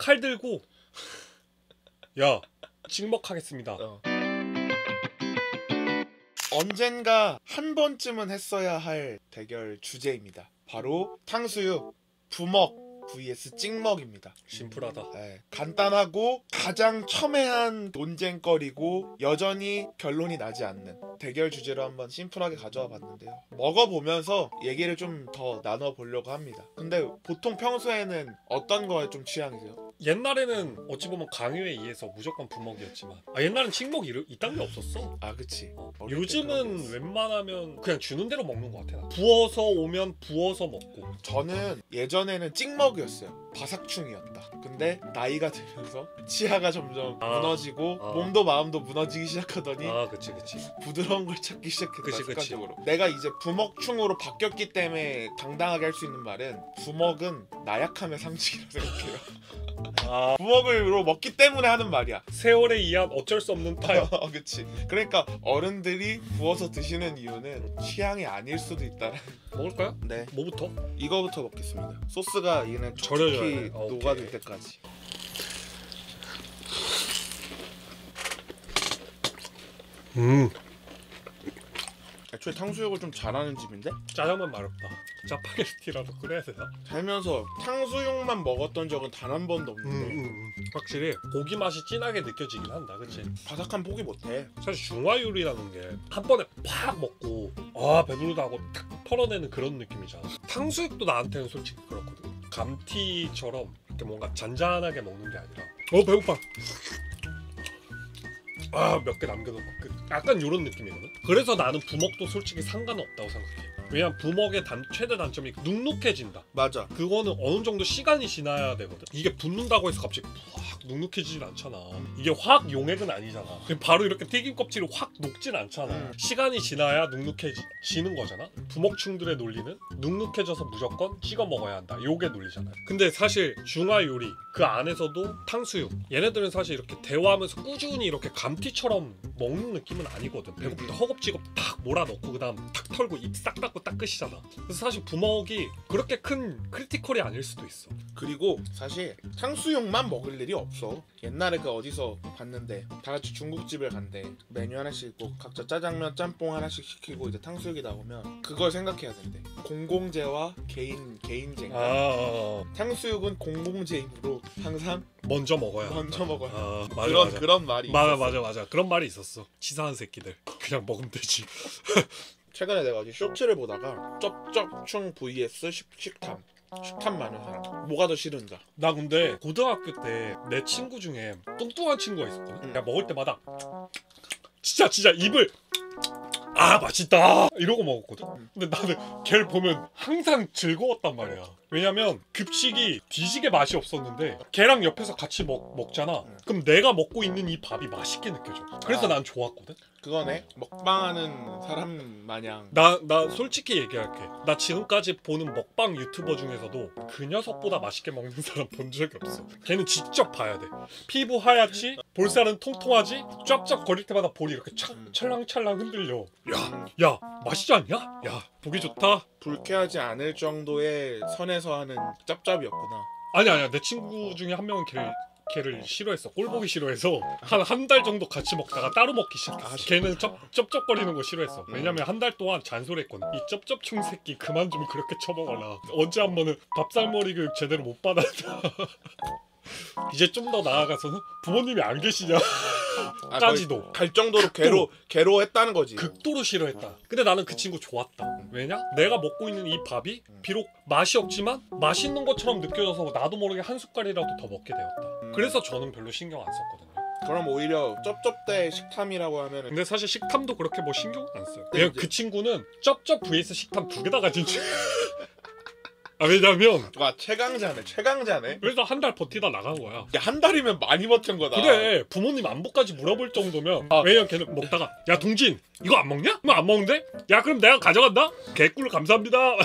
칼 들고 야 찍먹하겠습니다. 언젠가 한 번쯤은 했어야 할 대결 주제입니다. 바로 탕수육 부먹 vs 찍먹입니다. 심플하다. 네, 간단하고 가장 첨예한 논쟁거리고 여전히 결론이 나지 않는 대결 주제로 한번 심플하게 가져와 봤는데요. 먹어보면서 얘기를 좀 더 나눠보려고 합니다. 근데 보통 평소에는 어떤 거에 좀 취향이세요? 옛날에는 어찌 보면 강요에 의해서 무조건 부먹이었지만 옛날엔 찍먹 이딴 게 없었어. 아 그치. 어릴 때 그런 게 요즘은 있어. 웬만하면 그냥 주는 대로 먹는 것 같아. 나. 부어서 오면 부어서 먹고. 저는 예전에는 찍먹이었어요. 바삭충이었다. 근데 나이가 들면서 치아가 점점 무너지고 몸도 마음도 무너지기 시작하더니 그치. 부드러운 걸 찾기 시작했다. 그치. 습관적으로. 내가 이제 부먹충으로 바뀌었기 때문에 당당하게 할 수 있는 말은 부먹은 나약함의 상징이라고 생각해요. 부먹으로 먹기 때문에 하는 말이야. 세월에 의한 어쩔 수 없는 타협. 그치. 그러니까 어른들이 부어서 드시는 이유는 취향이 아닐 수도 있다는. 먹을까요? 네. 뭐부터? 이거부터 먹겠습니다. 소스가 얘는 절여줘야 촉촉히 돼. 오케이. 녹아들 때까지. 애초에 탕수육을 좀 잘하는 집인데 짜장면 마렵다. 짜파게티라도 끓여야 되나? 살면서 탕수육만 먹었던 적은 단 한 번도 없는데 확실히 고기 맛이 진하게 느껴지긴 한다. 그치? 바삭한 포기 못해. 사실 중화요리라는 게 한 번에 팍 먹고 배부르다 하고 탁 털어내는 그런 느낌이잖아. 탕수육도 나한테는 솔직히 그렇거든. 감튀처럼 이렇게 뭔가 잔잔하게 먹는 게 아니라 배고파. 몇 개 남겨놓고 끝. 약간 이런 느낌이거든. 그래서 나는 부먹도 솔직히 상관없다고 생각해. 왜냐면 부먹의 최대 단점이 눅눅해진다. 맞아. 그거는 어느 정도 시간이 지나야 되거든. 이게 붓는다고 해서 갑자기 확 눅눅해지진 않잖아. 이게 확 용액은 아니잖아. 그냥 바로 이렇게 튀김 껍질이 확 녹진 않잖아. 시간이 지나야 눅눅해지는 거잖아. 부먹충들의 논리는 눅눅해져서 무조건 찍어 먹어야 한다. 요게 논리잖아요. 근데 사실 중화 요리 그 안에서도 탕수육 얘네들은 사실 이렇게 대화하면서 꾸준히 이렇게 감튀처럼 먹는 느낌은 아니거든. 배고플 때 허겁지겁 탁 몰아넣고 그다음 탁 털고 입 싹 닦고 딱 끝이잖아. 그래서 사실 부먹이 그렇게 큰 크리티컬이 아닐 수도 있어. 그리고 사실 탕수육만 먹을 일이 없어. 옛날에 그 어디서 봤는데 다 같이 중국집을 간대. 메뉴 하나씩 있고 각자 짜장면, 짬뽕 하나씩 시키고 이제 탕수육이 나오면 그걸 생각해야 된대. 공공재와 개인재인가. 탕수육은 탕수육은 공공재이므로 항상 먼저 먹어야 먼저 먹어야 맞아. 그런 말이 있었어. 맞아 그런 말이 있었어. 치사한 새끼들 그냥 먹으면 되지. 최근에 내가 어디 쇼츠를 보다가 쩝쩝충 vs 식탐 많은 사람 뭐가 더 싫은가. 나 근데 고등학교 때 내 친구 중에 뚱뚱한 친구가 있었거든. 내가 먹을 때마다 진짜 입을 맛있다 이러고 먹었거든. 근데 나는 걔를 보면 항상 즐거웠단 말이야. 왜냐면 급식이 뒤지게 맛이 없었는데 걔랑 옆에서 같이 먹잖아. 그럼 내가 먹고 있는 이 밥이 맛있게 느껴져. 그래서 난 좋았거든. 그거네. 먹방하는 사람 마냥. 나 솔직히 얘기할게. 나 지금까지 보는 먹방 유튜버 중에서도 그 녀석보다 맛있게 먹는 사람 본 적이 없어. 걔는 직접 봐야 돼. 피부 하얗지, 볼살은 통통하지, 쫙쫙 거릴 때마다 볼이 이렇게 찰랑찰랑 흔들려. 야 맛있지 않냐? 야 보기 좋다. 불쾌하지 않을 정도의 선에서 하는 짭짭이었구나. 아니야 내 친구 중에 한 명은 걔를 싫어했어. 꼴 보기 싫어해서 한 달 정도 같이 먹다가 따로 먹기 시작했어. 걔는 쩝쩝거리는 거 싫어했어. 왜냐면 한 달 동안 잔소리했거든. 이 쩝쩝충 새끼 그만 좀 그렇게 쳐먹어라. 언제 한 번은 밥살머리 교육 제대로 못 받았다. 이제 좀 더 나아가서는 부모님이 안 계시냐 까지도 갈 정도로 괴로워했다는 거지. 극도로 싫어했다. 근데 나는 그 친구 좋았다. 왜냐? 내가 먹고 있는 이 밥이 비록 맛이 없지만 맛있는 것처럼 느껴져서 나도 모르게 한 숟갈이라도 더 먹게 되었다. 그래서 저는 별로 신경 안 썼거든요. 그럼 오히려 쩝쩝대 식탐이라고 하면은. 근데 사실 식탐도 그렇게 뭐 신경 안 써요. 왜냐면 그 친구는 쩝쩝 vs 식탐 두 개 다 가진 줄. 왜냐면 와 최강자네. 그래서 한 달 버티다 나간 거야. 야, 한 달이면 많이 버틴 거다. 그래 부모님 안부까지 물어볼 정도면. 왜냐면 걔는 먹다가 야 동진 이거 안 먹냐? 뭐 안 먹는데? 야 그럼 내가 가져간다? 개꿀 감사합니다.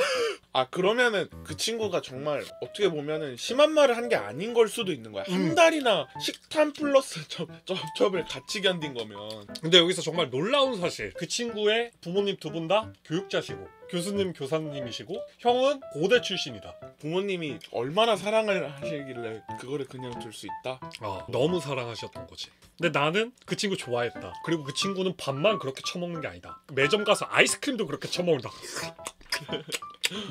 그러면은 그 친구가 정말 어떻게 보면은 심한 말을 한 게 아닌 걸 수도 있는 거야. 한 달이나 식탐 플러스 쩝쩝을 같이 견딘 거면. 근데 여기서 정말 놀라운 사실, 그 친구의 부모님 두 분 다 교육자시고 교수님 교사님이시고 형은 고대 출신이다. 부모님이 얼마나 사랑을 하시길래 그거를 그냥 둘 수 있다? 너무 사랑하셨던 거지. 근데 나는 그 친구 좋아했다. 그리고 그 친구는 밥만 그렇게 처먹는 게 아니다. 매점 가서 아이스크림도 그렇게 처먹는다.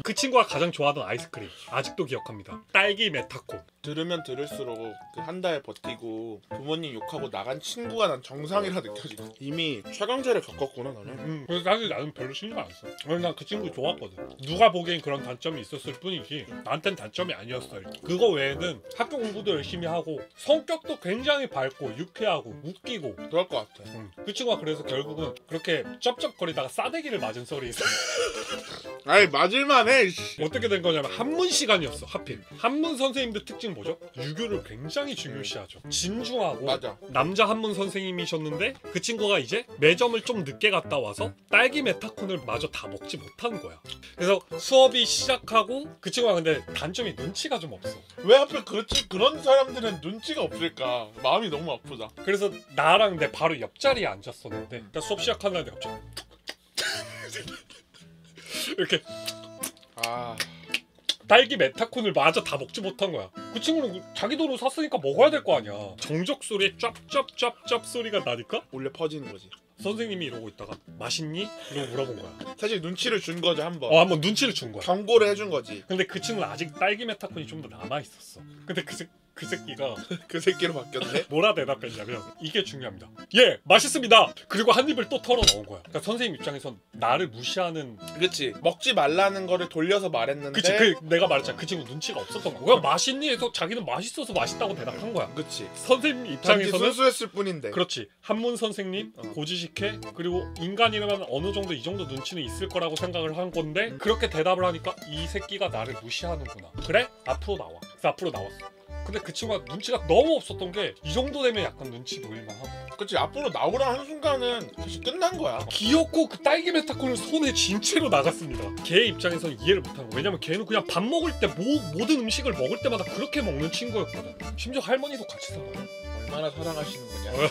그 친구가 가장 좋아하던 아이스크림 아직도 기억합니다. 딸기 메타콘. 들으면 들을수록 그 한 달 버티고 부모님 욕하고 나간 친구가 난 정상이라 느껴지고 이미 최강자를 겪었구나 너는. 그래서 사실 나는 별로 신경 안 써. 왜냐면 난 그 친구 좋았거든. 누가 보기엔 그런 단점이 있었을 뿐이지 나한텐 단점이 아니었어. 그거 외에는 학교 공부도 열심히 하고 성격도 굉장히 밝고 유쾌하고 웃기고 그럴 것 같아. 그 친구가 그래서 결국은 그렇게 쩝쩝거리다가 싸대기를 맞은 썰이 있어. 아이 맞을만해. 어떻게 된 거냐면 한문 시간이었어. 하필 한문 선생님들 특징 뭐죠? 유교를 굉장히 중요시하죠. 진중하고 맞아. 남자 한문 선생님이셨는데 그 친구가 이제 매점을 좀 늦게 갔다 와서 딸기 메타콘을 마저 다 먹지 못한 거야. 그래서 수업이 시작하고 그 친구가 근데 단점이 눈치가 좀 없어. 왜 하필 그렇지? 그런 사람들은 눈치가 없을까? 마음이 너무 아프다. 그래서 나랑 내 바로 옆자리에 앉았었는데 나 수업 시작하는 날 갑자기 이렇게 딸기 메타콘을 마저 다 먹지 못한 거야. 그 친구는 자기 돈으로 샀으니까 먹어야 될 거 아니야. 정적 소리에 쩝쩝쩝쩝 소리가 나니까 원래 퍼지는 거지. 선생님이 이러고 있다가 맛있니? 이러고 물어본 거야. 사실 눈치를 준 거지 한 번. 한번 눈치를 준 거야. 경고를 해준 거지. 근데 그 친구는 아직 딸기 메타콘이 좀 더 남아 있었어. 근데 그 새끼가 그 새끼로 바뀌었네. 뭐라 대답했냐면 이게 중요합니다. 예, 맛있습니다. 그리고 한 입을 또 털어 넣은 거야. 그러니까 선생님 입장에선 나를 무시하는. 그치. 먹지 말라는 거를 돌려서 말했는데. 그치. 내가 말했잖아. 그 친구 눈치가 없었던 거야. 그냥 맛있니 해서 자기는 맛있어서 맛있다고 대답한 거야. 그치. 선생님 단지 입장에서는 순수했을 뿐인데. 그렇지. 한문 선생님 고지식해 그리고 인간이라면 어느 정도 이 정도 눈치는 있을 거라고 생각을 한 건데 그렇게 대답을 하니까 이 새끼가 나를 무시하는구나. 그래? 앞으로 나와. 그래서 앞으로 나왔어. 근데 그 친구가 눈치가 너무 없었던 게 이 정도 되면 약간 눈치 보일만 하고. 그치. 앞으로 나오라 하는 순간은 사실 끝난 거야. 귀엽고 그 딸기 메타콘을 손에 쥔 채로 나갔습니다. 걔 입장에서는 이해를 못하는 거야. 왜냐면 걔는 그냥 밥 먹을 때 모든 음식을 먹을 때마다 그렇게 먹는 친구였거든. 심지어 할머니도 같이 살아요. 얼마나 사랑하시는 거냐.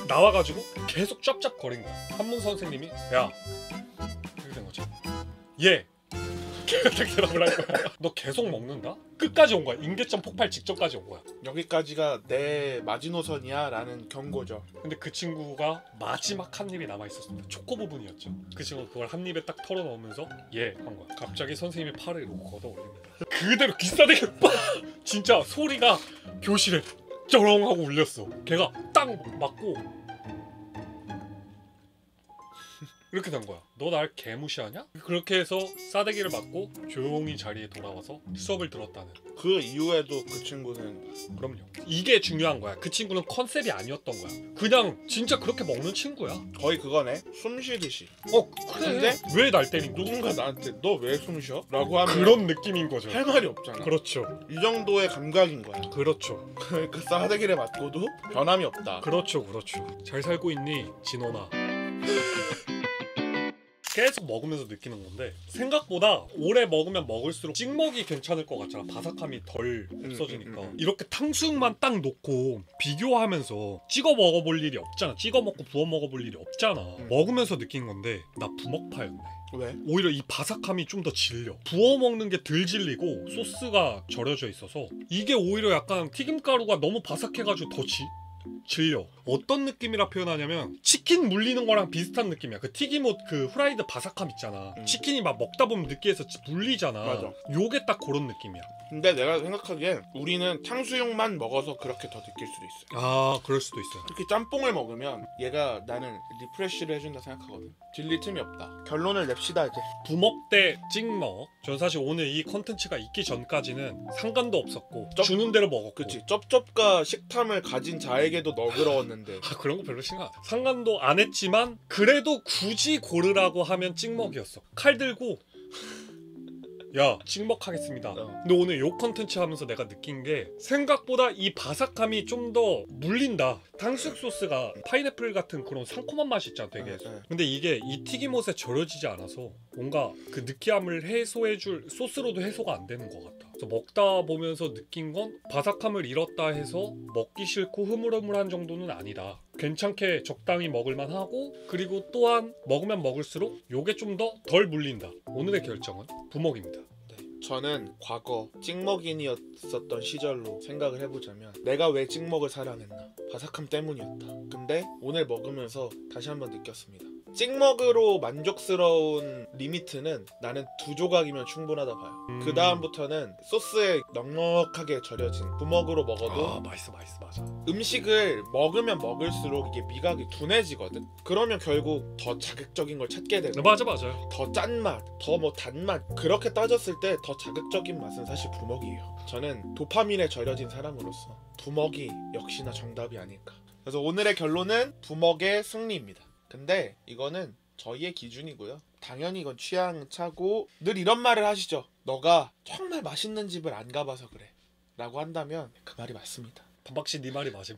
나와가지고 계속 짭짭거린 거야. 한문 선생님이 야 이렇게 된 거지. 예. 계속 대답을 할 거야. 너 계속 먹는다? 끝까지 온 거야. 임계점 폭발 직전까지 온 거야. 여기까지가 내 마지노선이야 라는 경고죠. 근데 그 친구가 마지막 한 입이 남아있었습니다. 초코 부분이었죠. 그 친구가 그걸 한 입에 딱 털어 넣으면서 예 한 거야. 갑자기 선생님이 팔을 이러고 걷어 올립니다. 그대로 기싸대기 빡! 진짜 소리가 교실에 쩌렁 하고 울렸어. 걔가 딱 맞고 이렇게 된 거야. 너 날 개무시하냐? 그렇게 해서 싸대기를 맞고 조용히 자리에 돌아와서 수업을 들었다는. 그 이후에도 그 친구는. 그럼요. 이게 중요한 거야. 그 친구는 컨셉이 아니었던 거야. 그냥 진짜 그렇게 먹는 친구야. 거의 그거네. 숨 쉬듯이. 그래. 근데 왜 날 때린 거야? 누군가 나한테 너 왜 숨 쉬어? 라고 하면 그런 느낌인 거죠. 할 말이 없잖아. 그렇죠. 이 정도의 감각인 거야. 그렇죠. 그 싸대기를 맞고도 변함이 없다. 그렇죠. 잘 살고 있니, 진원아? 계속 먹으면서 느끼는 건데 생각보다 오래 먹으면 먹을수록 찍먹이 괜찮을 것 같잖아. 바삭함이 덜 없어지니까. 이렇게 탕수육만 딱 놓고 비교하면서 찍어 먹어볼 일이 없잖아. 찍어 먹고 부어 먹어볼 일이 없잖아. 먹으면서 느낀 건데 나 부먹파였네. 왜? 오히려 이 바삭함이 좀 더 질려. 부어 먹는 게 덜 질리고 소스가 절여져 있어서 이게 오히려 약간 튀김가루가 너무 바삭해가지고 더 질려. 어떤 느낌이라 표현하냐면 치킨 물리는 거랑 비슷한 느낌이야. 그 튀김옷 그 후라이드 바삭함 있잖아. 치킨이 막 먹다 보면 느끼해서 물리잖아. 맞아. 요게 딱 그런 느낌이야. 근데 내가 생각하기엔 우리는 탕수육만 먹어서 그렇게 더 느낄 수도 있어. 그럴 수도 있어요. 특히 짬뽕을 먹으면 얘가 나는 리프레쉬를 해준다 생각하거든. 질릴 틈이 없다. 결론을 냅시다 이제. 부먹 대 찍먹. 전 사실 오늘 이 컨텐츠가 있기 전까지는 상관도 없었고 주는 대로 먹었고. 그치. 쩝쩝과 식탐을 가진 자에게도 너그러웠는데. 그런 거 별로 신경 안 해. 상관도 안 했지만 그래도 굳이 고르라고 하면 찍먹이었어. 칼 들고 야 찍먹하겠습니다. 근데 오늘 요 컨텐츠 하면서 내가 느낀 게 생각보다 이 바삭함이 좀 더 물린다. 탕수육 소스가 파인애플 같은 그런 상콤한 맛이 있잖아 되게. 근데 이게 이 튀김옷에 절여지지 않아서 뭔가 그 느끼함을 해소해줄 소스로도 해소가 안 되는 것 같다. 그래서 먹다 보면서 느낀 건 바삭함을 잃었다 해서 먹기 싫고 흐물흐물한 정도는 아니다. 괜찮게 적당히 먹을만 하고, 그리고 또한 먹으면 먹을수록 요게 좀 더 덜 물린다. 오늘의 결정은 부먹입니다. 저는 과거 찍먹인이었었던 시절로 생각을 해보자면 내가 왜 찍먹을 사랑했나? 바삭함 때문이었다. 근데 오늘 먹으면서 다시 한번 느꼈습니다. 찍먹으로 만족스러운 리미트는 나는 2조각이면 충분하다 봐요. 그 다음부터는 소스에 넉넉하게 절여진 부먹으로 먹어도 맛있어 맞아. 음식을 먹으면 먹을수록 이게 미각이 둔해지거든. 그러면 결국 더 자극적인 걸 찾게 되고 맞아요. 더 짠맛, 더 뭐 단맛, 그렇게 따졌을 때 더 자극적인 맛은 사실 부먹이에요. 저는 도파민에 절여진 사람으로서 부먹이 역시나 정답이 아닐까. 그래서 오늘의 결론은 부먹의 승리입니다. 근데 이거는 저희의 기준이고요. 당연히 이건 취향 차고, 늘 이런 말을 하시죠. 너가 정말 맛있는 집을 안 가봐서 그래 라고 한다면 그 말이 맞습니다. 반박씨 네 말이 맞음.